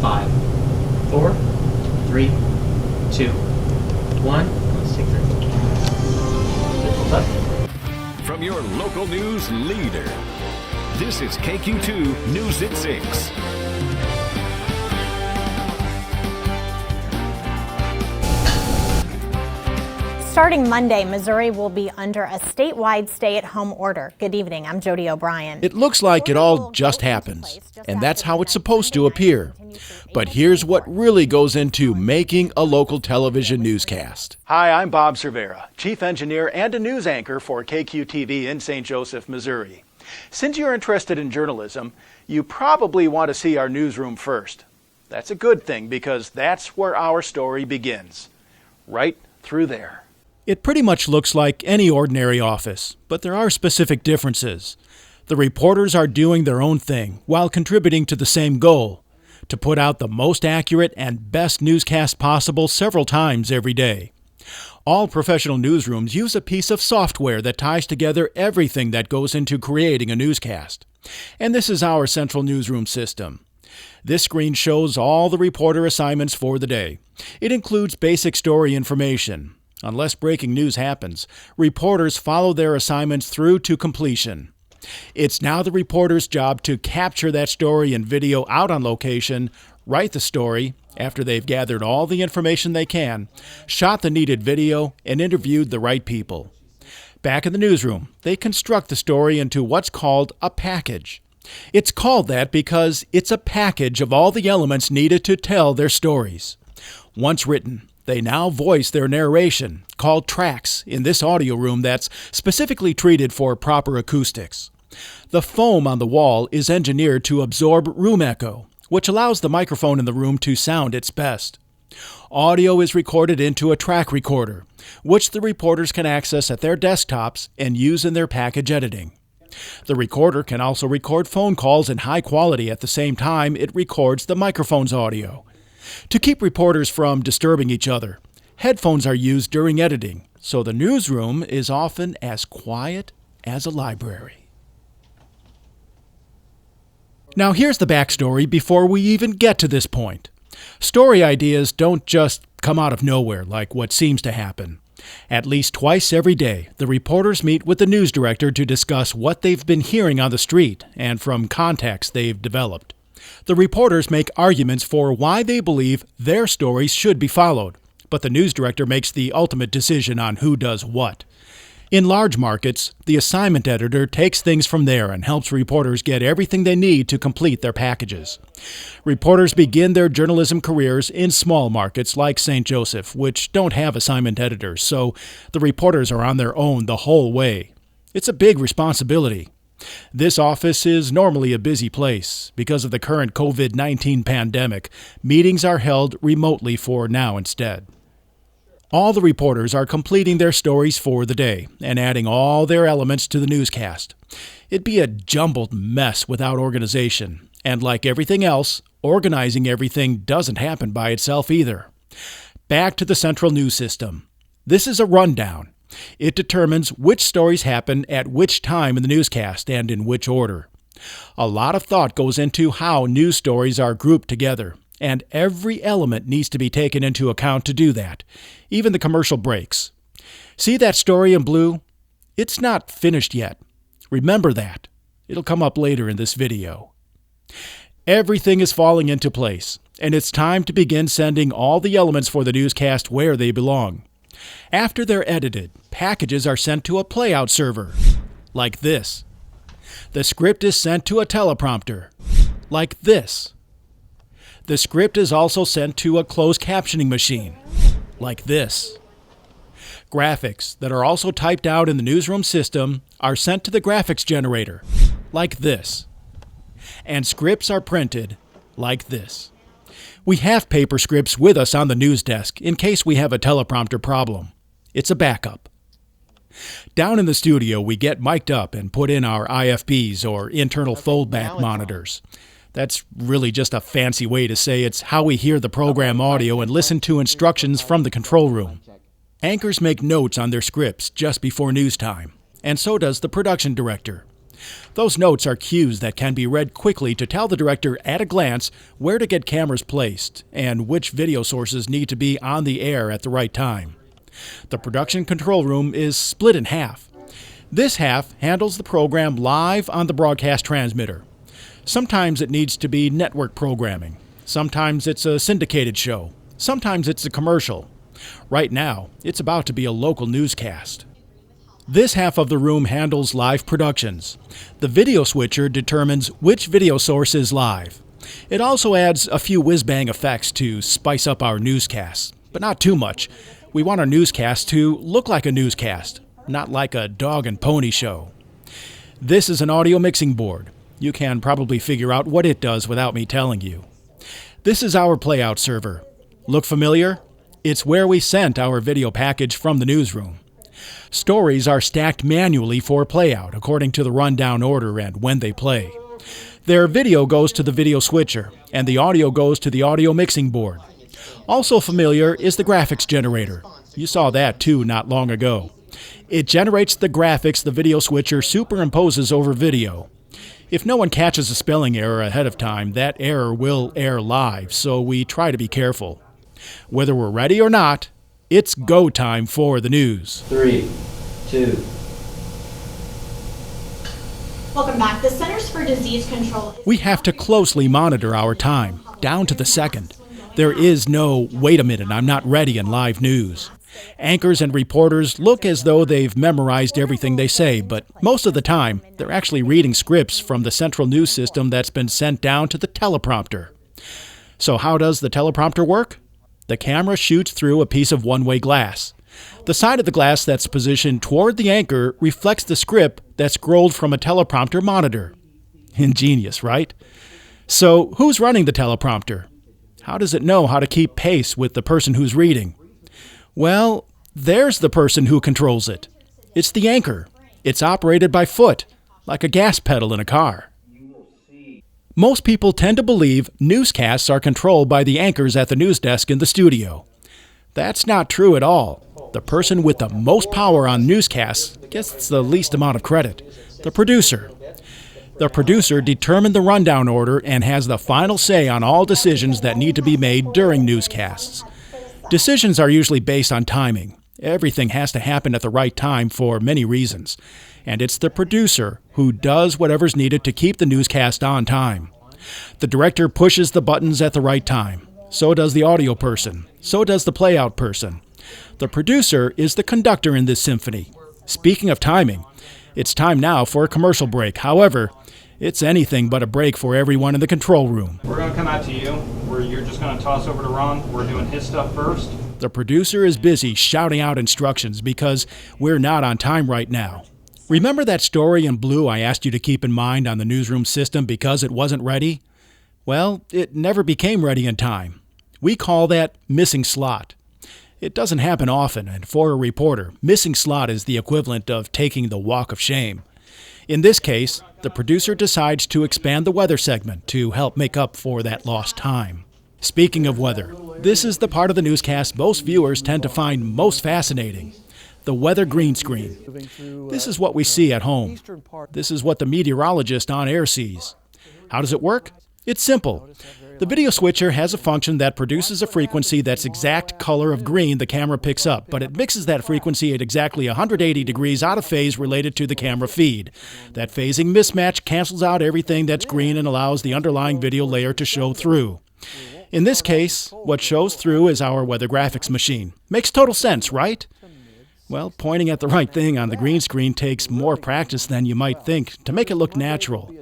5, 4, 3, 2, 1. Let's take 3. Hold up. From your local news leader, this is KQ2 News at 6. Starting Monday, Missouri will be under a statewide stay-at-home order. Good evening, I'm Jody O'Brien. It looks like it all just happens, and that's how it's supposed to appear. But here's what really goes into making a local television newscast. Hi, I'm Bob Cervera, Chief Engineer and a news anchor for KQTV in St. Joseph, Missouri. Since you're interested in journalism, you probably want to see our newsroom first. That's a good thing because that's where our story begins, right through there. It pretty much looks like any ordinary office, but there are specific differences. The reporters are doing their own thing while contributing to the same goal, to put out the most accurate and best newscast possible several times every day. All professional newsrooms use a piece of software that ties together everything that goes into creating a newscast. And this is our central newsroom system. This screen shows all the reporter assignments for the day. It includes basic story information. Unless breaking news happens, reporters follow their assignments through to completion. It's now the reporter's job to capture that story in video out on location, write the story after they've gathered all the information they can, shot the needed video, and interviewed the right people. Back in the newsroom, they construct the story into what's called a package. It's called that because it's a package of all the elements needed to tell their stories. Once written, they now voice their narration, called tracks, in this audio room that's specifically treated for proper acoustics. The foam on the wall is engineered to absorb room echo, which allows the microphone in the room to sound its best. Audio is recorded into a track recorder, which the reporters can access at their desktops and use in their package editing. The recorder can also record phone calls in high quality at the same time it records the microphone's audio. To keep reporters from disturbing each other, headphones are used during editing, so the newsroom is often as quiet as a library. Now here's the backstory before we even get to this point. Story ideas don't just come out of nowhere like what seems to happen. At least twice every day, the reporters meet with the news director to discuss what they've been hearing on the street and from contacts they've developed. The reporters make arguments for why they believe their stories should be followed, but the news director makes the ultimate decision on who does what. In large markets, the assignment editor takes things from there and helps reporters get everything they need to complete their packages. Reporters begin their journalism careers in small markets like St. Joseph, which don't have assignment editors, so the reporters are on their own the whole way. It's a big responsibility. This office is normally a busy place. Because of the current COVID-19 pandemic, meetings are held remotely for now instead. All the reporters are completing their stories for the day and adding all their elements to the newscast. It'd be a jumbled mess without organization, and like everything else, organizing everything doesn't happen by itself either. Back to the central news system. This is a rundown. It determines which stories happen at which time in the newscast and in which order. A lot of thought goes into how news stories are grouped together, and every element needs to be taken into account to do that, even the commercial breaks. See that story in blue? It's not finished yet. Remember that. It'll come up later in this video. Everything is falling into place, and it's time to begin sending all the elements for the newscast where they belong. After they're edited, packages are sent to a playout server, like this. The script is sent to a teleprompter, like this. The script is also sent to a closed captioning machine, like this. Graphics that are also typed out in the newsroom system are sent to the graphics generator, like this. And scripts are printed, like this. We have paper scripts with us on the news desk in case we have a teleprompter problem. It's a backup. Down in the studio, we get mic'd up and put in our IFBs or internal foldback monitors. That's really just a fancy way to say it's how we hear the program audio and listen to instructions from the control room. Anchors make notes on their scripts just before news time, and so does the production director. Those notes are cues that can be read quickly to tell the director at a glance where to get cameras placed and which video sources need to be on the air at the right time. The production control room is split in half. This half handles the program live on the broadcast transmitter. Sometimes it needs to be network programming. Sometimes it's a syndicated show. Sometimes it's a commercial. Right now, it's about to be a local newscast. This half of the room handles live productions. The video switcher determines which video source is live. It also adds a few whiz-bang effects to spice up our newscasts, but not too much. We want our newscast to look like a newscast, not like a dog and pony show. This is an audio mixing board. You can probably figure out what it does without me telling you. This is our playout server. Look familiar? It's where we sent our video package from the newsroom. Stories are stacked manually for playout according to the rundown order and when they play. Their video goes to the video switcher, and the audio goes to the audio mixing board. Also familiar is the graphics generator. You saw that too not long ago. It generates the graphics the video switcher superimposes over video. If no one catches a spelling error ahead of time, that error will air live, so we try to be careful. Whether we're ready or not, it's go time for the news. 3, 2. Welcome back. The Centers for Disease Control. We have to closely monitor our time, down to the second. There is no, wait a minute, I'm not ready in live news. Anchors and reporters look as though they've memorized everything they say, but most of the time, they're actually reading scripts from the central news system that's been sent down to the teleprompter. So how does the teleprompter work? The camera shoots through a piece of one-way glass. The side of the glass that's positioned toward the anchor reflects the script that's scrolled from a teleprompter monitor. Ingenious, right? So who's running the teleprompter? How does it know how to keep pace with the person who's reading? Well, there's the person who controls it. It's the anchor. It's operated by foot, like a gas pedal in a car. Most people tend to believe newscasts are controlled by the anchors at the news desk in the studio. That's not true at all. The person with the most power on newscasts gets the least amount of credit, the producer. The producer determined the rundown order and has the final say on all decisions that need to be made during newscasts. Decisions are usually based on timing. Everything has to happen at the right time for many reasons. And it's the producer who does whatever's needed to keep the newscast on time. The director pushes the buttons at the right time. So does the audio person. So does the playout person. The producer is the conductor in this symphony. Speaking of timing, it's time now for a commercial break. However, it's anything but a break for everyone in the control room. We're going to come out to you, where you're just going to toss over to Ron. We're doing his stuff first. The producer is busy shouting out instructions because we're not on time right now. Remember that story in blue I asked you to keep in mind on the newsroom system because it wasn't ready? Well, it never became ready in time. We call that missing slot. It doesn't happen often, and for a reporter, missing slot is the equivalent of taking the walk of shame. In this case, the producer decides to expand the weather segment to help make up for that lost time. Speaking of weather, this is the part of the newscast most viewers tend to find most fascinating, the weather green screen. This is what we see at home. This is what the meteorologist on air sees. How does it work? It's simple. The video switcher has a function that produces a frequency that's exact color of green the camera picks up, but it mixes that frequency at exactly 180 degrees out of phase related to the camera feed. That phasing mismatch cancels out everything that's green and allows the underlying video layer to show through. In this case, what shows through is our weather graphics machine. Makes total sense, right? Well, pointing at the right thing on the green screen takes more practice than you might think to make it look natural.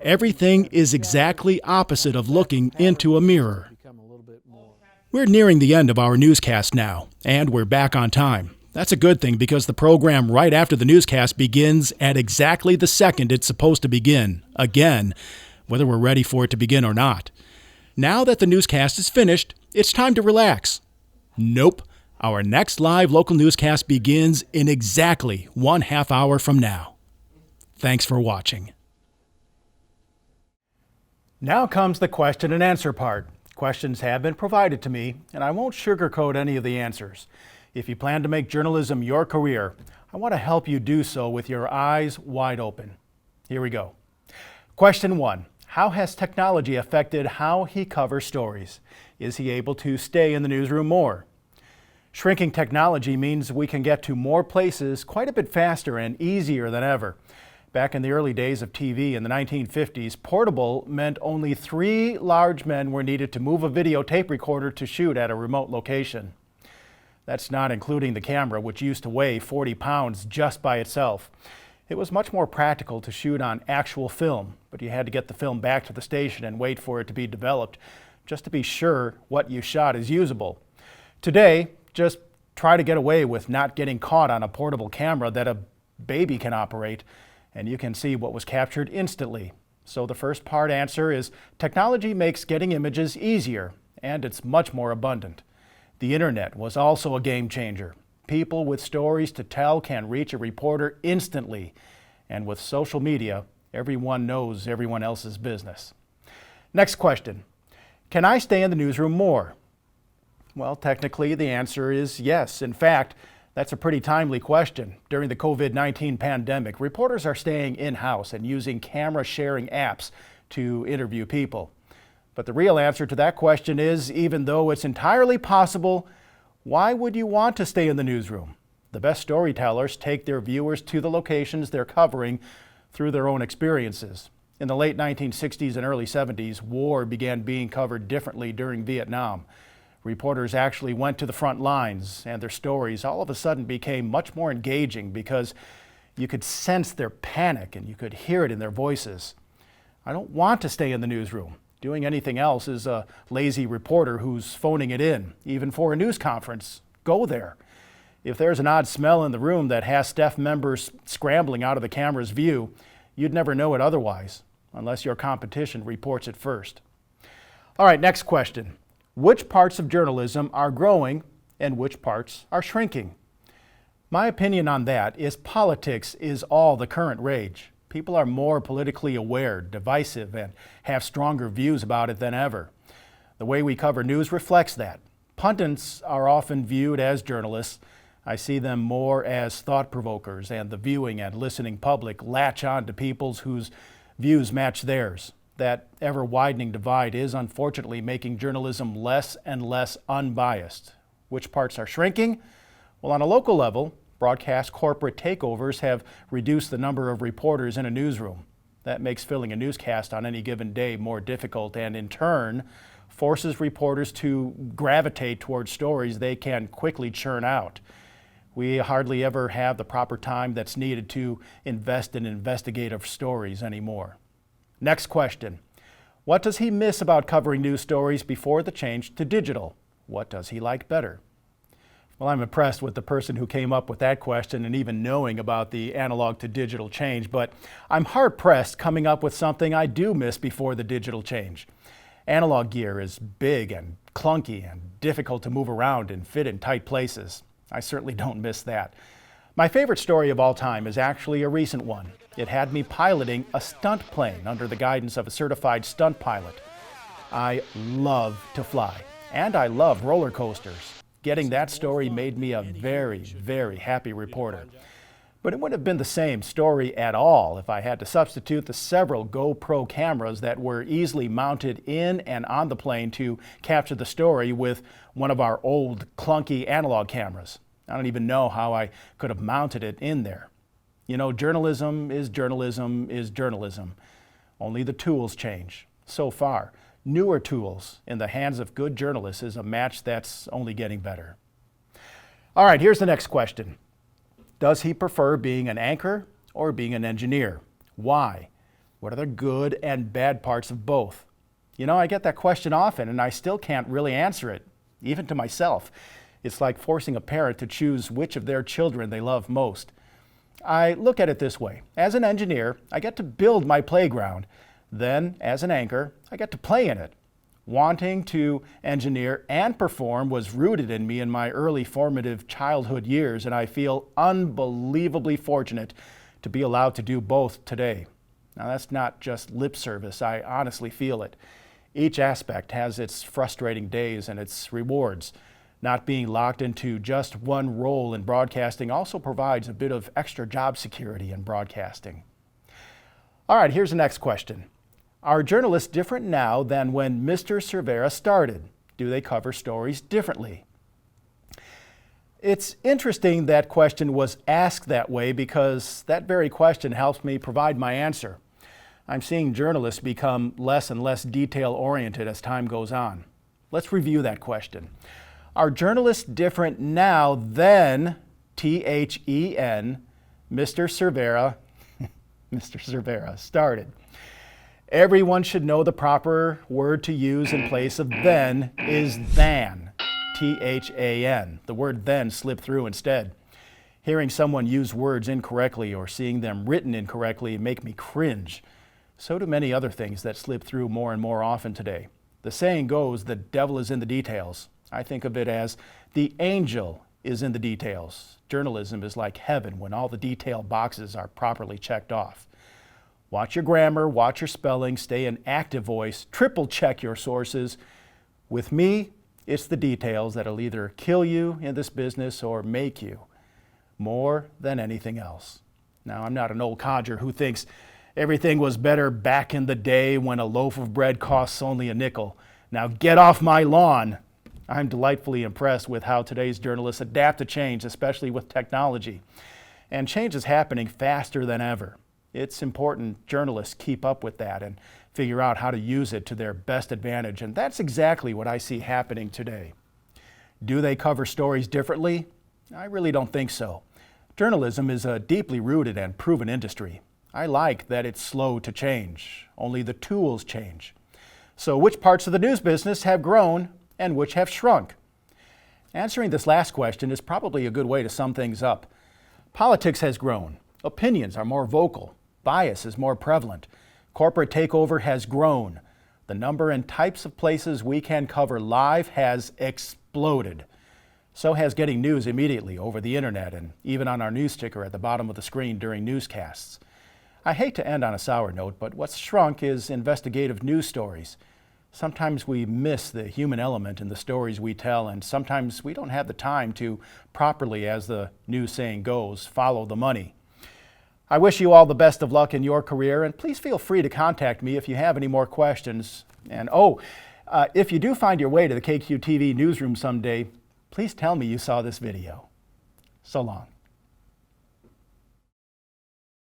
Everything is exactly opposite of looking into a mirror. We're nearing the end of our newscast now, and we're back on time. That's a good thing because the program right after the newscast begins at exactly the second it's supposed to begin, again, whether we're ready for it to begin or not. Now that the newscast is finished, it's time to relax. Nope. Our next live local newscast begins in exactly 1/2 hour from now. Thanks for watching. Now comes the question and answer part. Questions have been provided to me, and I won't sugarcoat any of the answers. If you plan to make journalism your career, I want to help you do so with your eyes wide open. Here we go. Question 1. How has technology affected how he covers stories? Is he able to stay in the newsroom more? Shrinking technology means we can get to more places quite a bit faster and easier than ever. Back in the early days of TV in the 1950s, portable meant only 3 large men were needed to move a videotape recorder to shoot at a remote location. That's not including the camera, which used to weigh 40 pounds just by itself. It was much more practical to shoot on actual film, but you had to get the film back to the station and wait for it to be developed just to be sure what you shot is usable. Today, just try to get away with not getting caught on a portable camera that a baby can operate, and you can see what was captured instantly. So the first part answer is technology makes getting images easier, and it's much more abundant. The internet was also a game changer. People with stories to tell can reach a reporter instantly, and with social media, everyone knows everyone else's business. Next question. Can I stay in the newsroom more? Well, technically the answer is yes. In fact, that's a pretty timely question. During the COVID-19 pandemic, reporters are staying in-house and using camera sharing apps to interview people. But the real answer to that question is, even though it's entirely possible, why would you want to stay in the newsroom? The best storytellers take their viewers to the locations they're covering through their own experiences. In the late 1960s and early 70s, war began being covered differently during Vietnam. Reporters actually went to the front lines, and their stories all of a sudden became much more engaging because you could sense their panic and you could hear it in their voices. I don't want to stay in the newsroom. Doing anything else is a lazy reporter who's phoning it in. Even for a news conference, go there. If there's an odd smell in the room that has staff members scrambling out of the camera's view, you'd never know it otherwise, unless your competition reports it first. All right, next question. Which parts of journalism are growing and which parts are shrinking? My opinion on that is politics is all the current rage. People are more politically aware, divisive, and have stronger views about it than ever. The way we cover news reflects that. Pundits are often viewed as journalists. I see them more as thought-provokers, and the viewing and listening public latch on to people's whose views match theirs. That ever-widening divide is unfortunately making journalism less and less unbiased. Which parts are shrinking? Well, on a local level, broadcast corporate takeovers have reduced the number of reporters in a newsroom. That makes filling a newscast on any given day more difficult and in turn forces reporters to gravitate towards stories they can quickly churn out. We hardly ever have the proper time that's needed to invest in investigative stories anymore. Next question. What does he miss about covering news stories before the change to digital? What does he like better? Well, I'm impressed with the person who came up with that question and even knowing about the analog to digital change, but I'm hard-pressed coming up with something I do miss before the digital change. Analog gear is big and clunky and difficult to move around and fit in tight places. I certainly don't miss that. My favorite story of all time is actually a recent one. It had me piloting a stunt plane under the guidance of a certified stunt pilot. I love to fly, and I love roller coasters. Getting that story made me a very, very happy reporter. But it wouldn't have been the same story at all if I had to substitute the several GoPro cameras that were easily mounted in and on the plane to capture the story with one of our old, clunky analog cameras. I don't even know how I could have mounted it in there. You know, journalism is journalism is journalism. Only the tools change. So far, newer tools in the hands of good journalists is a match that's only getting better. All right, here's the next question. Does he prefer being an anchor or being an engineer? Why? What are the good and bad parts of both? You know, I get that question often and I still can't really answer it, even to myself. It's like forcing a parent to choose which of their children they love most. I look at it this way. As an engineer, I get to build my playground. Then, as an anchor, I get to play in it. Wanting to engineer and perform was rooted in me in my early formative childhood years, and I feel unbelievably fortunate to be allowed to do both today. Now, that's not just lip service. I honestly feel it. Each aspect has its frustrating days and its rewards. Not being locked into just one role in broadcasting also provides a bit of extra job security in broadcasting. All right, here's the next question. Are journalists different now than when Mr. Cervera started? Do they cover stories differently? It's interesting that question was asked that way because that very question helps me provide my answer. I'm seeing journalists become less and less detail-oriented as time goes on. Let's review that question. Are journalists different now than THEN, Mr. Cervera, Mr. Cervera started? Everyone should know the proper word to use in place of then is than, THAN. The word then slipped through instead. Hearing someone use words incorrectly or seeing them written incorrectly make me cringe. So do many other things that slip through more and more often today. The saying goes, the devil is in the details. I think of it as the angel is in the details. Journalism is like heaven when all the detail boxes are properly checked off. Watch your grammar, watch your spelling, stay in active voice, triple check your sources. With me, it's the details that'll either kill you in this business or make you, more than anything else. Now, I'm not an old codger who thinks everything was better back in the day when a loaf of bread costs only a nickel. Now get off my lawn. I'm delightfully impressed with how today's journalists adapt to change, especially with technology. And change is happening faster than ever. It's important journalists keep up with that and figure out how to use it to their best advantage. And that's exactly what I see happening today. Do they cover stories differently? I really don't think so. Journalism is a deeply rooted and proven industry. I like that it's slow to change. Only the tools change. So which parts of the news business have grown and which have shrunk? Answering this last question is probably a good way to sum things up. Politics has grown. Opinions are more vocal. Bias is more prevalent. Corporate takeover has grown. The number and types of places we can cover live has exploded. So has getting news immediately over the internet and even on our news sticker at the bottom of the screen during newscasts. I hate to end on a sour note, but what's shrunk is investigative news stories. Sometimes we miss the human element in the stories we tell, and sometimes we don't have the time to properly, as the news saying goes, follow the money. I wish you all the best of luck in your career, and please feel free to contact me if you have any more questions. And if you do find your way to the KQTV newsroom someday, please tell me you saw this video. So long.